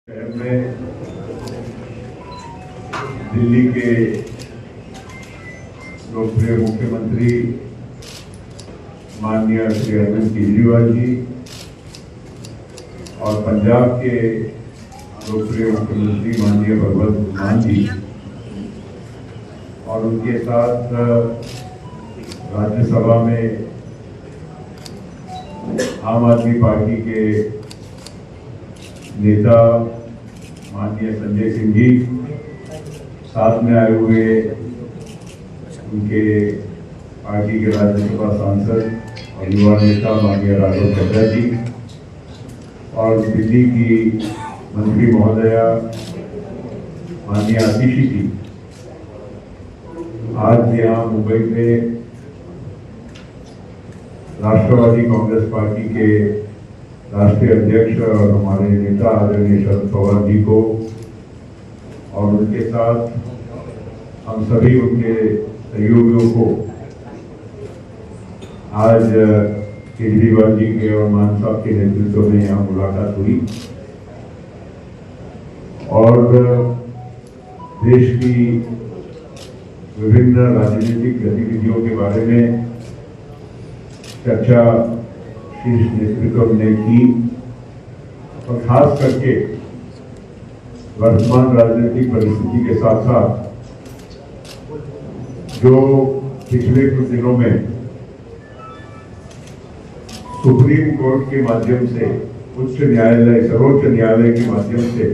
शहर में दिल्ली के लोकप्रिय मुख्यमंत्री माननीय श्री अरविंद केजरीवाल जी और पंजाब के लोकप्रिय मुख्यमंत्री माननीय भगवंत मान जी और उनके साथ राज्यसभा में आम आदमी पार्टी के नेता माननीय संजय सिंह जी, साथ में आए हुए उनके पार्टी के राज्यसभा सांसद और युवा नेता माननीय राघव चड्ढा जी और दिल्ली की मंत्री महोदया माननीय आतिशी जी आज यहाँ मुंबई में राष्ट्रवादी कांग्रेस पार्टी के राष्ट्रीय अध्यक्ष और हमारे नेता आदरणीय शरद पवार जी को और उनके साथ हम सभी उनके सहयोगियों को आज केजरीवाल जी के और मान साहब के नेतृत्व में यहाँ मुलाकात हुई और देश की विभिन्न राजनीतिक गतिविधियों के बारे में चर्चा शीर्ष नेतृत्व ने की और खास करके वर्तमान राजनीतिक परिस्थिति के साथ साथ जो पिछले कुछ दिनों में सुप्रीम कोर्ट के माध्यम से उच्च न्यायालय सर्वोच्च न्यायालय के माध्यम से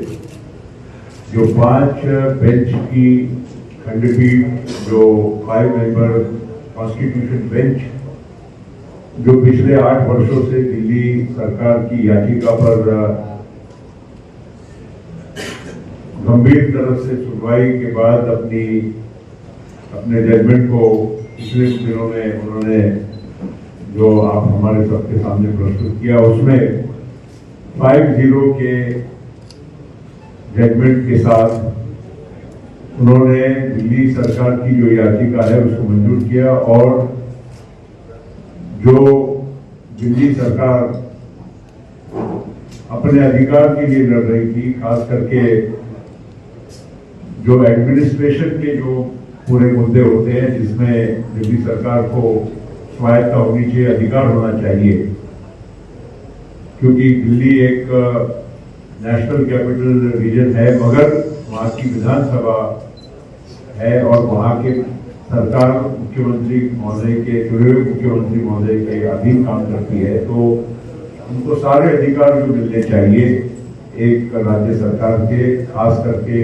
जो 5 बेंच की खंडपीठ जो 5 मेंबर कॉन्स्टिट्यूशन बेंच जो पिछले 8 वर्षों से दिल्ली सरकार की याचिका पर गंभीर तरह से सुनवाई के बाद अपने जजमेंट को पिछले दिनों में उन्होंने जो आप हमारे सबके सामने प्रस्तुत किया उसमें 5-0 के जजमेंट के साथ उन्होंने दिल्ली सरकार की जो याचिका है उसको मंजूर किया और जो दिल्ली सरकार अपने अधिकार के लिए लड़ रही थी, खास करके जो एडमिनिस्ट्रेशन के जो पूरे मुद्दे होते हैं जिसमें दिल्ली सरकार को स्वायत्ता होनी चाहिए, अधिकार होना चाहिए, क्योंकि दिल्ली एक नेशनल कैपिटल रीजन है मगर वहाँ की विधानसभा है और वहाँ के सरकार मुख्यमंत्री महोदय के चुने हुए मुख्यमंत्री महोदय के अधीन काम करती है, तो उनको सारे अधिकार जो मिलने चाहिए एक राज्य सरकार के, खास करके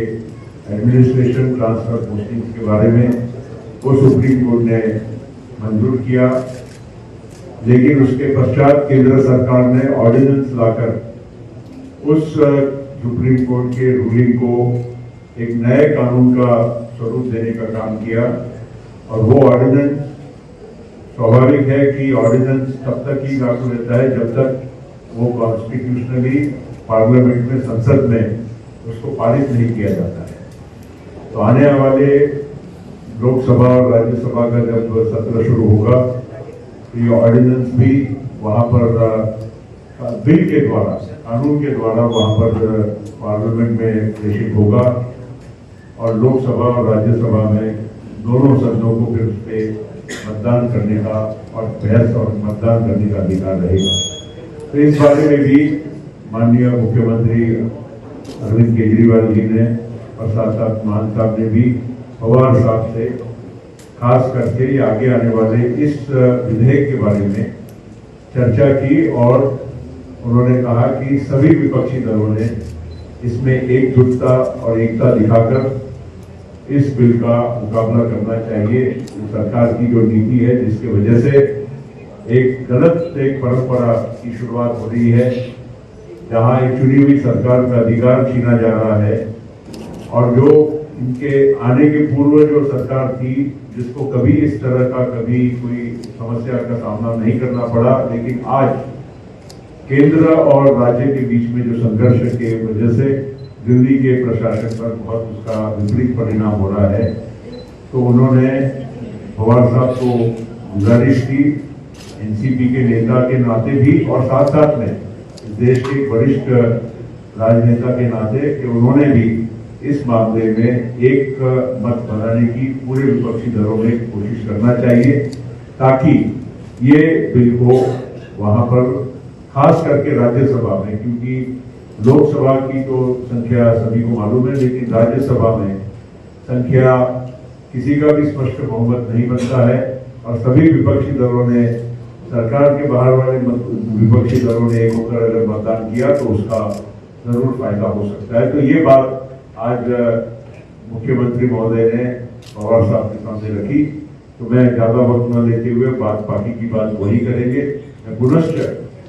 एडमिनिस्ट्रेशन ट्रांसफर पोस्टिंग के बारे में वो सुप्रीम कोर्ट ने मंजूर किया। लेकिन उसके पश्चात केंद्र सरकार ने ऑर्डिनेंस लाकर उस सुप्रीम कोर्ट के रूलिंग को एक नए कानून का स्वरूप देने का काम किया और वो ऑर्डिनेंस स्वाभाविक है कि ऑर्डिनेंस तब तक ही लागू रहता है जब तक वो कॉन्स्टिट्यूशनली पार्लियामेंट में संसद में उसको पारित नहीं किया जाता है। तो आने वाले लोकसभा और राज्यसभा का जब सत्र शुरू होगा तो ये ऑर्डिनेंस भी वहां पर बिल के द्वारा, कानून के द्वारा वहां पर पार्लियामेंट में प्रेषित होगा और लोकसभा और राज्यसभा में दोनों सदनों को फिर उस पर मतदान करने का और बहस और मतदान करने का अधिकार रहेगा। तो इस बारे में भी माननीय मुख्यमंत्री अरविंद केजरीवाल जी ने और साथ साथ मान साहब ने भी पवार साहब से खास करके आगे आने वाले इस विधेयक के बारे में चर्चा की और उन्होंने कहा कि सभी विपक्षी दलों ने इसमें एकजुटता और एकता दिखाकर इस बिल का मुकाबला करना चाहिए। सरकार की जो नीति है जिसकी वजह से एक गलत एक परंपरा की शुरुआत हो रही है जहां एक चुनी हुई सरकार का अधिकार छीना जा रहा है और जो इनके आने के पूर्व जो सरकार थी जिसको कभी इस तरह का कभी कोई समस्या का सामना नहीं करना पड़ा, लेकिन आज केंद्र और राज्य के बीच में जो संघर्ष के वजह से दिल्ली के प्रशासन पर बहुत उसका विपरीत परिणाम हो रहा है, तो उन्होंने पवार साहब को गुजारिश की एनसीपी के नेता के नाते भी और साथ साथ में देश के वरिष्ठ राजनेता के नाते कि उन्होंने भी इस मामले में एक मत बनाने की पूरे विपक्षी दलों में कोशिश करना चाहिए, ताकि ये बिल को वहां पर खास करके राज्यसभा में, क्योंकि लोकसभा की तो संख्या सभी को मालूम है, लेकिन राज्यसभा में संख्या किसी का भी स्पष्ट बहुमत नहीं बनता है और सभी विपक्षी दलों ने, सरकार के बाहर वाले विपक्षी दलों ने एक होकर अगर मतदान किया तो उसका जरूर फायदा हो सकता है। तो ये बात आज मुख्यमंत्री महोदय ने पवार साहब के सामने रखी, तो मैं ज्यादा वक्त न लेते हुए बाकी की बात वही करेंगे। मैं पुनश्च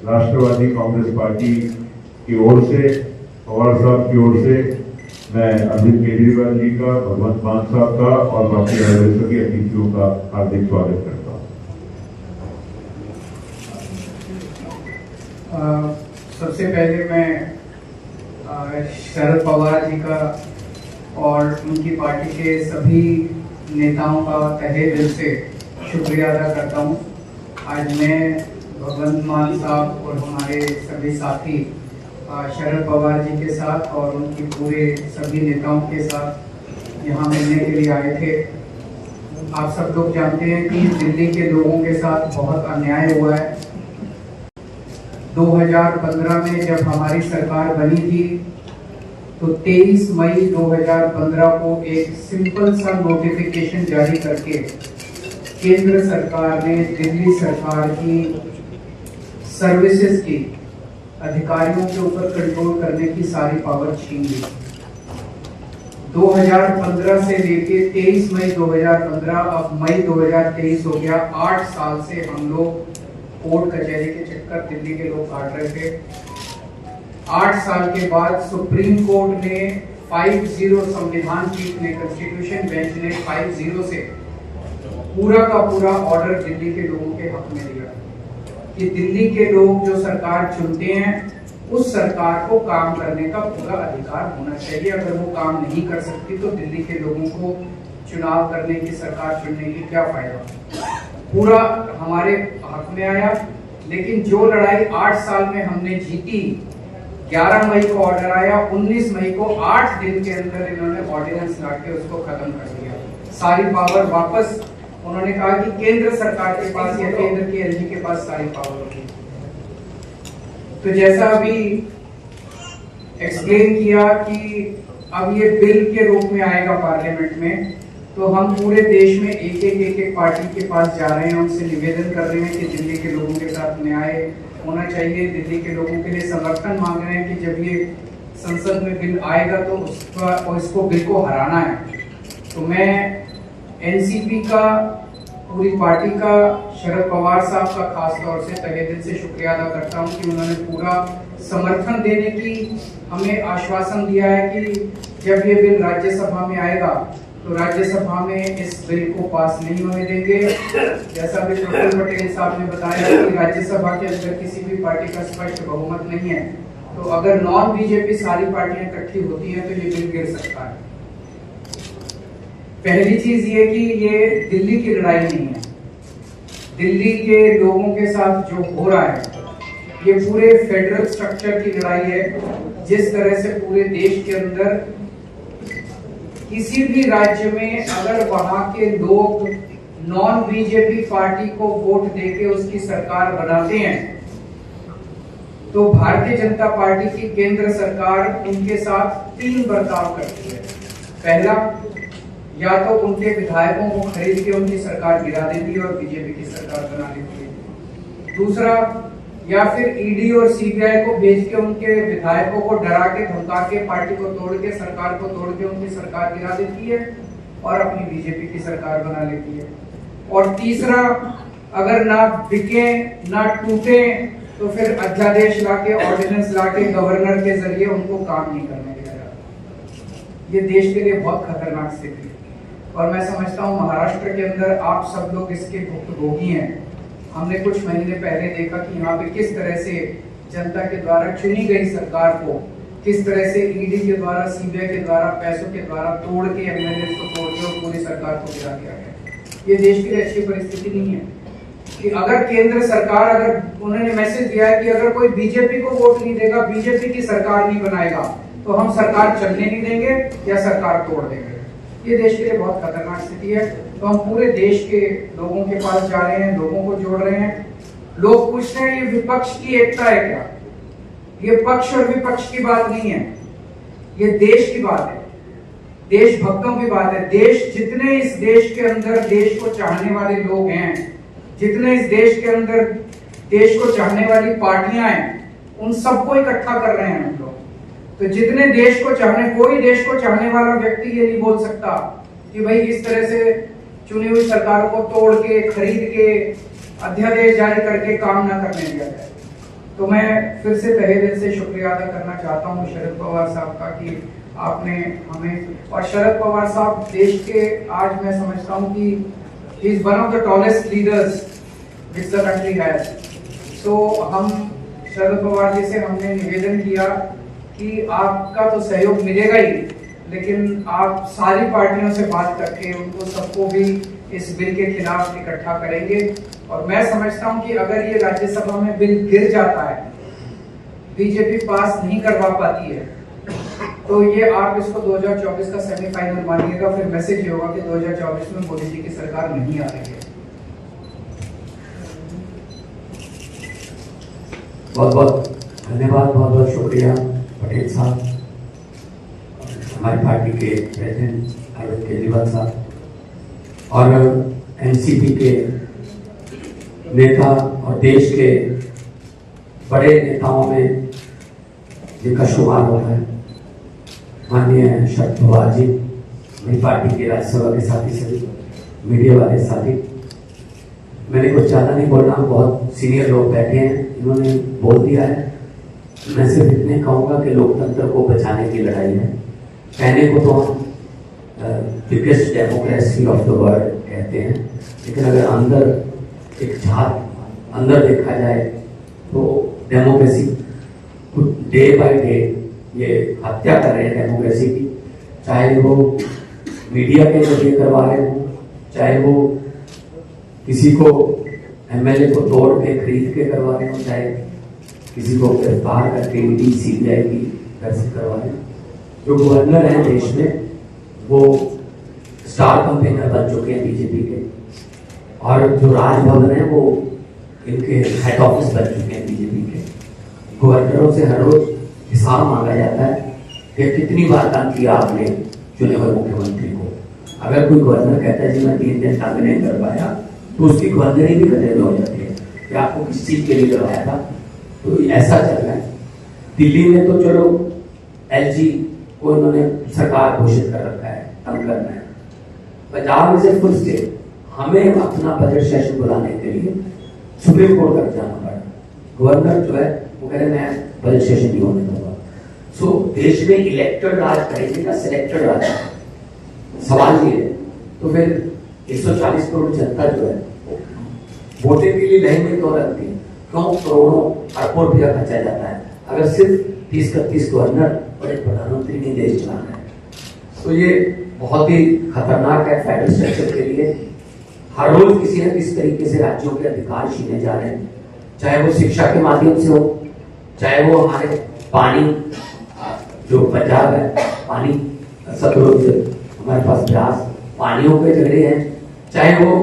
राष्ट्रवादी कांग्रेस पार्टी की ओर से, पवार साहब की ओर से मैं अरविंद केजरीवाल जी का, भगवंत मान साहब का और बाकी सभी अतिथियों का हार्दिक स्वागत करता हूँ। सबसे पहले मैं शरद पवार जी का और उनकी पार्टी के सभी नेताओं का तहे दिल से शुक्रिया अदा करता हूं। आज मैं भगवंत मान साहब और हमारे सभी साथी शरद पवार जी के साथ और उनकी पूरे सभी नेताओं के साथ यहाँ मिलने के लिए आए थे। आप सब लोग जानते हैं कि दिल्ली के लोगों के साथ बहुत अन्याय हुआ है। 2015 में जब हमारी सरकार बनी थी तो 23 मई 2015 को एक सिंपल सा नोटिफिकेशन जारी करके केंद्र सरकार ने दिल्ली सरकार की सर्विसेज की अधिकारियों के ऊपर कंट्रोल करने की सारी पावर छीन ली। 2015 से लेके 23 मई 2015, अब मई 2023 हो गया। 8 साल से हम लोग कोर्ट कचहरी के चक्कर दिल्ली के लोग काट रहे थे। 8 साल के बाद सुप्रीम कोर्ट ने 5-0 संविधान पीठ ने, कॉन्स्टिट्यूशन बेंच ने 5-0 से पूरा का पूरा ऑर्डर दिल्ली के लोगों के हक में दिया कि दिल्ली के लोग जो सरकार चुनते हैं उस सरकार को काम करने का पूरा अधिकार होना चाहिए। अगर वो काम नहीं कर सकती तो दिल्ली के लोगों को चुनाव करने की, सरकार चुनने की क्या फायदा। पूरा हमारे हक में आया। लेकिन जो लड़ाई 8 साल में हमने जीती, 11 मई को ऑर्डर आया, 19 मई को 8 दिन के अंदर इन्होंने ऑर्डिनेंस लाके उसको खत्म कर दिया। सारी पावर वापस, उन्होंने कहा कि केंद्र सरकार के पास या केंद्र के एलजी के पास सारी पावर होगी। तो जैसा अभी एक्सप्लेन किया कि अब ये बिल के रूप में आएगा पार्लियामेंट में, तो हम पूरे देश में एक पार्टी के पास जा रहे हैं, उनसे निवेदन कर रहे हैं कि दिल्ली के लोगों के साथ न्याय होना चाहिए। दिल्ली के लोगों के लिए समर्थन मांग रहे हैं कि जब ये संसद में बिल आएगा तो इसको बिल को हराना है। तो मैं एनसीपी का, पूरी पार्टी का, शरद पवार साहब का खास तौर से तहे दिल से शुक्रिया अदा करता हूं कि उन्होंने पूरा समर्थन देने की हमें आश्वासन दिया है कि जब ये बिल राज्यसभा में आएगा तो राज्यसभा में इस बिल को पास नहीं होने देंगे। जैसा भी प्रफुल्ल पटेल साहब ने बताया कि राज्यसभा के अंदर किसी भी पार्टी का स्पष्ट बहुमत नहीं है, तो अगर नॉन बीजेपी सारी पार्टियां इकट्ठी होती हैं तो ये बिल गिर सकता है। पहली चीज ये कि ये दिल्ली की लड़ाई नहीं है, दिल्ली के लोगों के साथ जो हो रहा है ये पूरे फेडरल स्ट्रक्चर की लड़ाई है। जिस तरह से पूरे देश के अंदर किसी भी राज्य में अगर वहां के लोग नॉन बीजेपी पार्टी को वोट देके उसकी सरकार बनाते हैं तो भारतीय जनता पार्टी की केंद्र सरकार उनके साथ 3 बर्ताव करती है। पहला, या तो उनके विधायकों को खरीद के उनकी सरकार गिरा देती है और बीजेपी की सरकार बना लेती है। दूसरा, या फिर ईडी और सीबीआई को भेज के उनके विधायकों को डरा के, धमका के, पार्टी को तोड़ के, सरकार को तोड़ के उनकी सरकार गिरा देती है और अपनी बीजेपी की सरकार बना लेती है। और तीसरा, अगर ना बिके ना टूटे तो फिर अध्यादेश लाके, ऑर्डिनेंस लाके गवर्नर के जरिए उनको काम नहीं करने दिया जाता। ये देश के लिए बहुत खतरनाक स्थिति है और मैं समझता हूँ महाराष्ट्र के अंदर आप सब लोग इसके भुक्तभोगी हैं। हमने कुछ महीने पहले देखा कि यहाँ पे किस तरह से जनता के द्वारा चुनी गई सरकार को किस तरह से ईडी के द्वारा, सीबीआई के द्वारा, पैसों के द्वारा तोड़ के, एमएलए को तोड़ के और पूरी सरकार को गिरा दिया गया। ये देश के लिए अच्छी परिस्थिति नहीं है। कि अगर केंद्र सरकार, अगर उन्होंने मैसेज दिया है कि अगर कोई बीजेपी को वोट नहीं देगा, बीजेपी की सरकार नहीं बनाएगा, तो हम सरकार चलने नहीं देंगे या सरकार तोड़ देंगे। ये देश के लिए बहुत खतरनाक स्थिति है। तो हम पूरे देश के लोगों के पास जा रहे हैं, लोगों को जोड़ रहे हैं। लोग पूछ रहे हैं ये विपक्ष की एकता है क्या? ये पक्ष और विपक्ष की बात नहीं है, ये देश की बात है, देशभक्तों की बात है। जितने इस देश के अंदर देश को चाहने वाले लोग हैं, जितने इस देश के अंदर देश को चाहने वाली पार्टियां हैं, उन सबको इकट्ठा कर रहे हैं हम लोग। तो जितने देश को चाहने, कोई देश को चाहने वाला व्यक्ति ये नहीं बोल सकता कि भाई इस तरह से चुनी हुई सरकार को तोड़ के, खरीद के, अध्यादेश जारी करके काम ना करने दिया जाए। तो मैं फिर से तहे दिल से शुक्रिया अदा करना चाहता हूँ शरद पवार साहब का कि आपने हमें, और शरद पवार साहब देश के, आज मैं समझता हूँ कि he is one of the tallest leaders which the country has. So हम शरद पवार जी से हमने निवेदन किया कि आपका तो सहयोग मिलेगा ही, लेकिन आप सारी पार्टियों से बात करके उनको सबको भी इस बिल के खिलाफ इकट्ठा करेंगे। और मैं समझता हूं कि अगर ये राज्यसभा में बिल गिर जाता है, बीजेपी पास नहीं करवा पाती है, तो ये आप इसको 2024 का सेमीफाइनल मानिएगा। फिर मैसेज ये होगा कि 2024 में मोदी जी की सरकार नहीं आ रही है। बहुत बहुत धन्यवाद, बहुत बहुत शुक्रिया पटेल साहब, हमारी पार्टी के प्रेसिडेंट अरविंद केजरीवाल साहब और एनसीपी के नेता और देश के बड़े नेताओं में जिनका शुमार होता है माननीय शरद पवार जी, मेरी पार्टी के राज्यसभा के साथी, सभी मीडिया वाले साथी। मैंने कुछ ज़्यादा नहीं बोलना, बहुत सीनियर लोग बैठे हैं, इन्होंने बोल दिया है। मैं सिर्फ इतने कहूँगा कि लोकतंत्र को बचाने की लड़ाई है। कहने को तो हम biggest democracy of the world कहते हैं, लेकिन अगर अंदर एक झांक अंदर देखा जाए तो डेमोक्रेसी डे बाय डे ये हत्या कर रहे हैं डेमोक्रेसी की। चाहे वो मीडिया के जरिए करवा रहे हो, चाहे वो किसी को एमएलए को तोड़ के खरीद के करवा रहे हो, चाहे किसी को गिरफ्तार करके ईडी सीबीआई की घर से करवा रहे हो। जो गवर्नर हैं देश में वो स्टार कैंपेनर बन चुके हैं बीजेपी के, और जो राजभवन है वो इनके हेड ऑफिस बन चुके हैं बीजेपी के। गवर्नरों से हर रोज हिसाब मांगा जाता है कि कितनी बार काम किया आपने चुने हुए मुख्यमंत्री को। अगर कोई गवर्नर कहता है जी मैं 3 दिन तक नहीं कर पाया, तो उसकी गवर्नरी भी खतरे में हो जाती है कि आपको किस चीज के लिए करवाया था। तो ऐसा चल रहा है। दिल्ली में तो चलो एलजी को इन्होंने सरकार घोषित कर रखा है, तंग करना है। Punjab is a full state, हमें अपना बजट सेशन बुलाने के लिए सुप्रीम कोर्ट तक जाना पड़ा। गवर्नर जो है वो कह रहे मैं बजट सेशन नहीं होने दूंगा। सो देश में इलेक्टेड राज करेंगे या सिलेक्टेड राज, सवाल ये है। तो फिर 140 करोड़ जनता जो है वोटिंग के लिए लाइन में क्यों लगती है? क्यों करोड़ों अरबों रुपया खर्चा जाता है अगर सिर्फ 30-31 गवर्नर और एक प्रधानमंत्री ने देश चलाना है? तो ये बहुत ही खतरनाक है फेडरल स्ट्रक्चर के लिए। हर रोज किसी न किसी तरीके से राज्यों के अधिकार छीने जा रहे हैं, चाहे वो शिक्षा के माध्यम से हो, चाहे वो हमारे पानी, जो पंजाब है पानी सतलुज, हमारे पास ब्यास, पानियों के झगड़े हैं, चाहे वो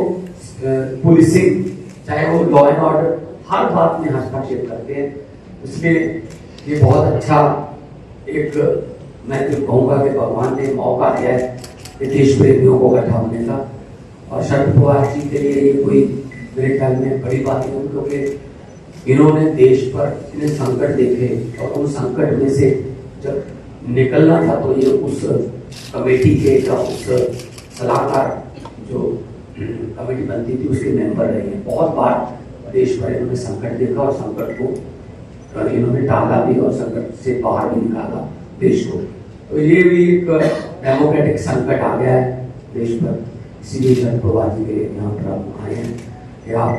पुलिसिंग, चाहे वो लॉ एंड ऑर्डर, हर बात में हस्तक्षेप करते हैं। इसलिए ये बहुत अच्छा एक, मैं तो कहूँगा कि भगवान ने मौका दिया है कि देश प्रेमियों को इकट्ठा होने का। और शरद पवार जी के लिए ये कोई मेरे ख्याल में बड़ी बात नहीं, क्योंकि इन्होंने देश पर इतने संकट देखे और उन संकट में से जब निकलना था तो ये उस कमेटी के या उस सलाहकार जो कमेटी बनती थी उसके मेंबर रहे हैं। बहुत बार देश भर इन्होंने संकट देखा और संकट को इन्होंने टाला भी और संकट से बाहर भी निकाला देश को। तो ये भी एक डेमोक्रेटिक संकट आ गया है देश पर। इसीलिए शरद पवार जी के यहाँ पर आप आए हैं कि आप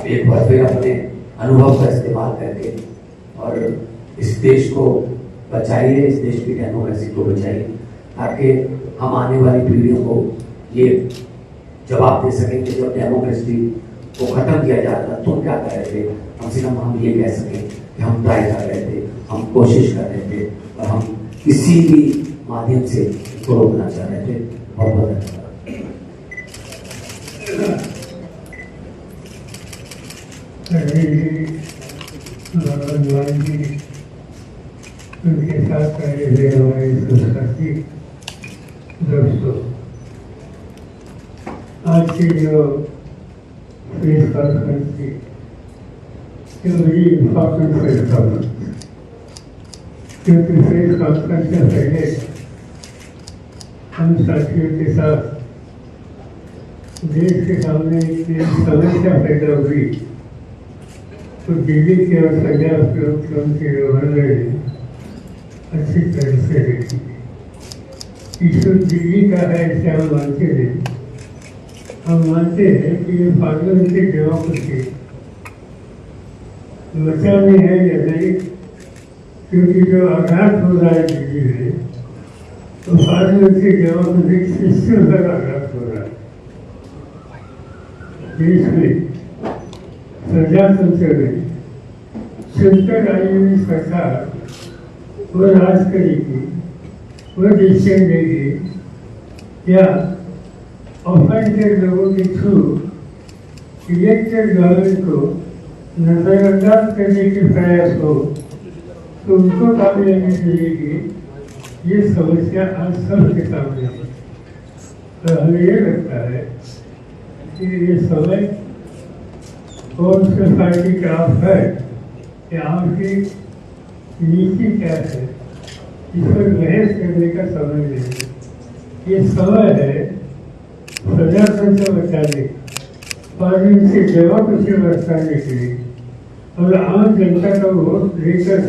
एक बार फिर अपने अनुभव का इस्तेमाल करके और इस देश को बचाइए, इस देश की डेमोक्रेसी को बचाइए, ताकि हम आने वाली पीढ़ियों को ये जवाब दे सकेंगे। जब डेमोक्रेसी को खत्म किया जा रहा था तो क्या कर रहे थे, कम से कम हम ये कह सकें कि हम ट्राई कर रहे थे, हम कोशिश कर रहे थे और हम किसी भी माध्यम से इसको रोकना चाह रहे थे। बहुत बहुत धन्यवाद। उनके साथ रहे थे हमारे संस्कृति दोस्तों, आज की जो प्रेस कॉन्फ्रेंस थी ये बड़ी इम्पोर्टेंट प्रेस कॉन्फ्रेंस, क्योंकि प्रेस कॉन्फ्रेंस से पहले हम साथियों के साथ देश के सामने एक समस्या पैदा हुई तो दिल्ली के और पंजाब के मुख्यमंत्री गवर्नर ने अच्छी तरह से देखी। इशू दिल्ली का है ऐसे हम मानते हैं। हम मानते हैं कि ये पार्लियामेंट्री डेमोक्रेसी बचानी है या नहीं, क्योंकि जो आघात हो रहा है दिल्ली में तो पार्लियामेंट्री डेमोक्रेटिक सिस्टम पर आघात हो रहा है। देश में प्रजातंत्र में चुनकर आई हुई सरकार वो राज करेगी, वो डिसीजन देगी या ऑफेंडेड लोगों के थ्रू इलेक्टेड गवर्नमेंट को नजरअंदाज करने के प्रयास हो तो उनको कामयाबी मिलेगी। ये समस्या आज सबके सामने है। तो हमें ये लगता है कि ये समय कौन से पार्टी का आप है कि आपकी नीति क्या है, इस पर बहस करने का समय नहीं। ये समय है प्रजातंत्र बचाने, पार्लियामेंट्री डेमोक्रेसी बचाने के लिए और आम जनता का वोट लेकर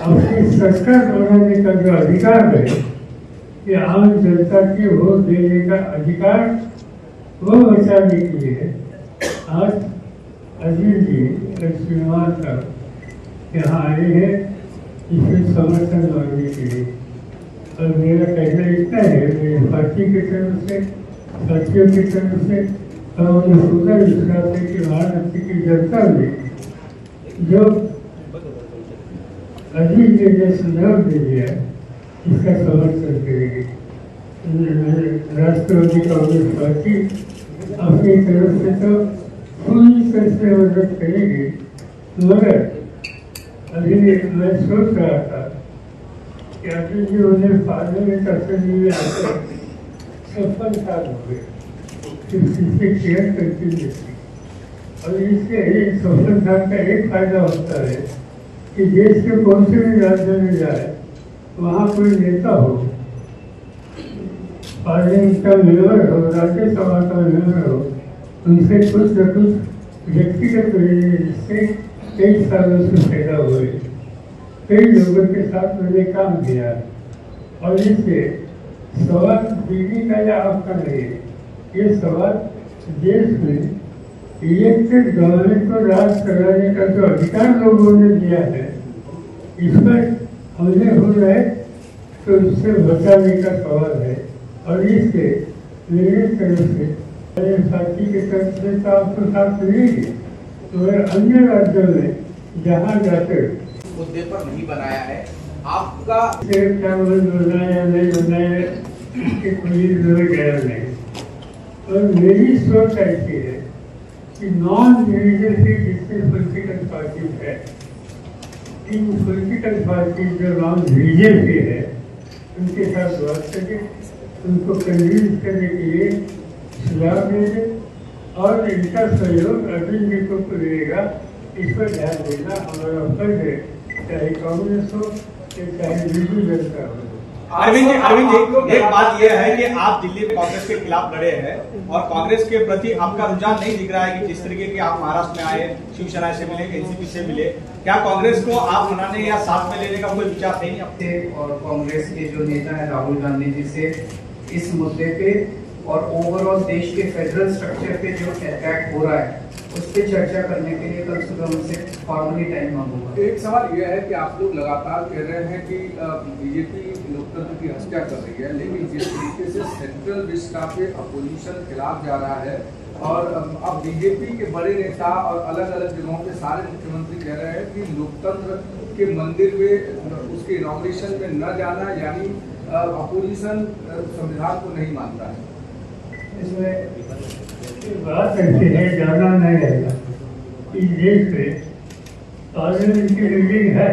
अपनी सरकार बनाने का जो अधिकार है, कि आम जनता की वोट देने का अधिकार वो बचाने के लिए आज अजीत जी श्रीमान साहब यहाँ आए हैं इसमें समर्थन मांगने के लिए। और मेरा कहना इतना है, मेरी पार्टी की तरफ से, साथियों की तरफ से और मुझे पूरा विश्वास है कि महाराष्ट्र की जनता ने जो अजीत जी ने सुझाव दे दिया इसका समर्थन करेगी। राष्ट्रवादी कांग्रेस पार्टी अपनी तरफ से तो पूरी तरह से मदद करेगी, मगर अभी मैं सोच रहा था कि अभी जो उन्हें पार्लियामेंट असेंबली में आकर 56 साल हो गए, इससे केयर करती रहती। और इससे 56 साल का एक फायदा होता है कि देश के कौन से भी राज्य में जाए वहाँ कोई नेता हो, पार्लियामेंट का मेंबर हो, राज्यसभा का मेंबर हो, उनसे कुछ न कुछ व्यक्तिगत जिससे कई सालों से पैदा हुए, कई लोगों के साथ मैंने काम किया और इससे सवाल दिल्ली का या आपका नहीं है, ये सवाल देश में इलेक्टेड गवर्नमेंट को राज कराने का जो अधिकार लोगों ने दिया है, इस पर हमले हो रहे तो इससे बचाने का सवाल है। और इससे मेरे तरफ से मेरे साथी के तरफ से तो आपको साथ मिलेगी, तो अन्य राज्यों में जहाँ जाकर मुद्दे पर नहीं बनाया है आपका क्या बनाया नहीं बनाया इसके कोई गया नहीं। और मेरी सोच ऐसी है कि नॉन रिलीजियसली जितने पॉलिटिकल पार्टीज है, इन पॉलिटिकल पार्टीज जो नॉन रिलीजियसली है उनके साथ बात करके उनको कन्विंस करने के लिए सुझाव देंगे और इनका सहयोग अरविंद जी को मिलेगा। इस पर ध्यान देना हमारा फर्ज है, चाहे कांग्रेस हो चाहे बीजेपी जनता हो। अरविंद जी एक बात यह है कि आप दिल्ली में कांग्रेस के खिलाफ लड़े हैं और कांग्रेस के प्रति आपका रुझान नहीं दिख रहा है कि जिस तरीके की आप महाराष्ट्र में आए, शिवसेना से मिले, एनसीपी से मिले, क्या कांग्रेस को आप मनाने या साथ में लेने का कोई विचार नहीं अपने? और कांग्रेस के जो नेता है राहुल गांधी जी से इस मुद्दे पे और ओवरऑल देश के फेडरल स्ट्रक्चर पे जो अटैक हो रहा है उस पर चर्चा करने के लिए कल सुबह उनसे फॉर्मली टाइम मांगूंगा। एक सवाल यह है कि आप लोग लगातार कह रहे हैं कि बीजेपी लोकतंत्र की हत्या कर रही है, लेकिन जिस तरीके से सेंट्रल विस्टा पे अपोजिशन खिलाफ जा रहा है और अब बीजेपी के बड़े नेता और अलग अलग जगहों पे सारे मुख्यमंत्री कह रहे हैं कि लोकतंत्र के मंदिर में उसके इनॉग्रेशन में न जाना, यानी अपोजिशन संविधान को नहीं मानता है। इसमें बात ऐसी है, जाना नहीं रहेगा। इस देश में पार्लियामेंट की बिल्डिंग है,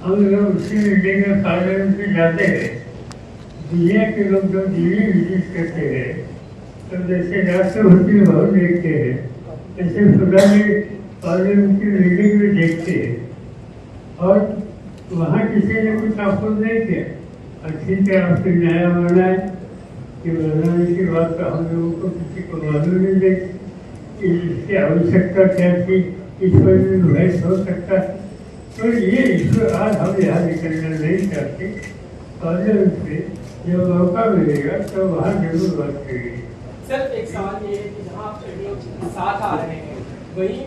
हम लोग उसी बिल्डिंग में पार्लियामेंट में जाते हैं। दुनिया के लोग जो दिल्ली विजिट करते हैं तो जैसे राष्ट्रपति भवन देखते हैं, ऐसे पुराने पार्लियामेंट की बिल्डिंग में देखते हैं और वहाँ किसी ने कुछ अपोज नहीं किया। अच्छी तरह आपसे न्याय माना है कि बनाने की बात तो हम लोगों को किसी को मालूम नहीं है कि इसकी आवश्यकता क्या थी, इस पर भी बहस हो सकता है। तो ये ईश्वर आज हम यहाँ निकलना नहीं चाहते। पार्लियामेंट में जब मौका मिलेगा तो वहाँ जरूर बात करेंगे। सर एक सवाल ये है कि जहाँ आप लोग साथ आ रहे हैं, वहीं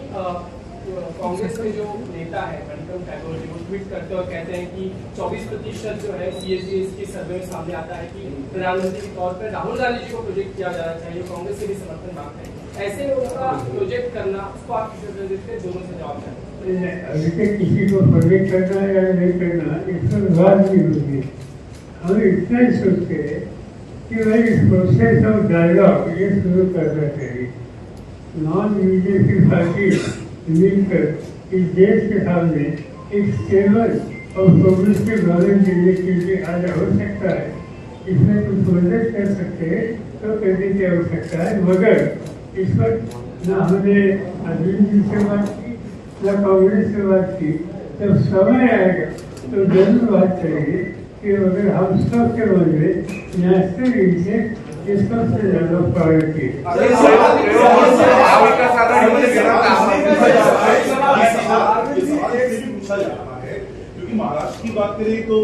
कांग्रेस के जो नेता है मणिकम टैगोर जी, वो ट्वीट करते और कहते हैं कि 24% जो है CAGS के सर्वे में सामने आता है कि प्रधानमंत्री के तौर पर राहुल गांधी जी को प्रोजेक्ट किया जाना चाहिए। कांग्रेस से भी समर्थन मांगते हैं। ऐसे लोगों का प्रोजेक्ट करना, उसको आप किस तरह देखते हैं? दोनों से जवाब दें। अभी तक किसी को प्रोजेक्ट करना या नहीं करना इस पर बात नहीं होती। हम इतना ही सोचते हैं कि भाई इस प्रोसेस ऑफ डायलॉग ये शुरू करना चाहिए। नॉन बीजेपी पार्टी मिलकर इस देश के सामने एक स्टेबल और प्रोग्रेसिव गवर्नमेंट देने के लिए आज आवश्यकता है। इसमें कुछ मदद कर सकते हैं तो करने की आवश्यकता है, मगर इस पर न हमने अरविंद जी से बात की न कांग्रेस से बात की। जब समय आएगा तो जरूर बात करेंगे कि अगर हम सबके मन में नेशनल से ये सबसे ज्यादा प्रायोरिटी है। क्योंकि महाराष्ट्र की बात करें तो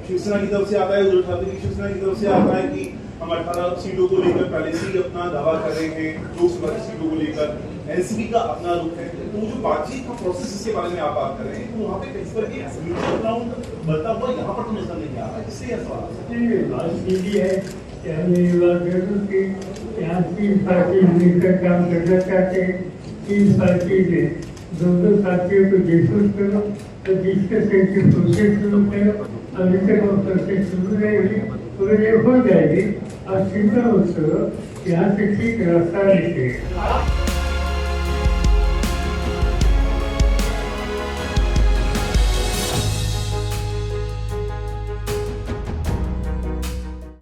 शिवसेना की तरफ से आता है, उद्धव ठाकरे की शिवसेना की तरफ से आता है कि हम 18 सीटों को लेकर पहले से ही अपना दावा कर रहे हैं, लोकसभा की सीटों को लेकर एनसीपी का अपना रुख है। तो जो बातचीत का प्रोसेस इसके बारे में आप बात कर रहे हैं, तो वहाँ पे कहीं पर एक राउंड बनता हुआ यहाँ पर तो नजर नहीं आ रहा, इससे यह सवाल बात सीधी है कि हम ये बात जरूर की यहाँ 3 पार्टी मिलकर काम करना चाहते हैं। 3 पार्टी में दो साथियों को डिस्कस करो तो डिस्कशन की प्रोसेस शुरू करो। अभी तक वो प्रोसेस शुरू नहीं हुई, तो ये हो जाएगी। और चिंता मत करो, यहाँ से ठीक रास्ता निकलेगा।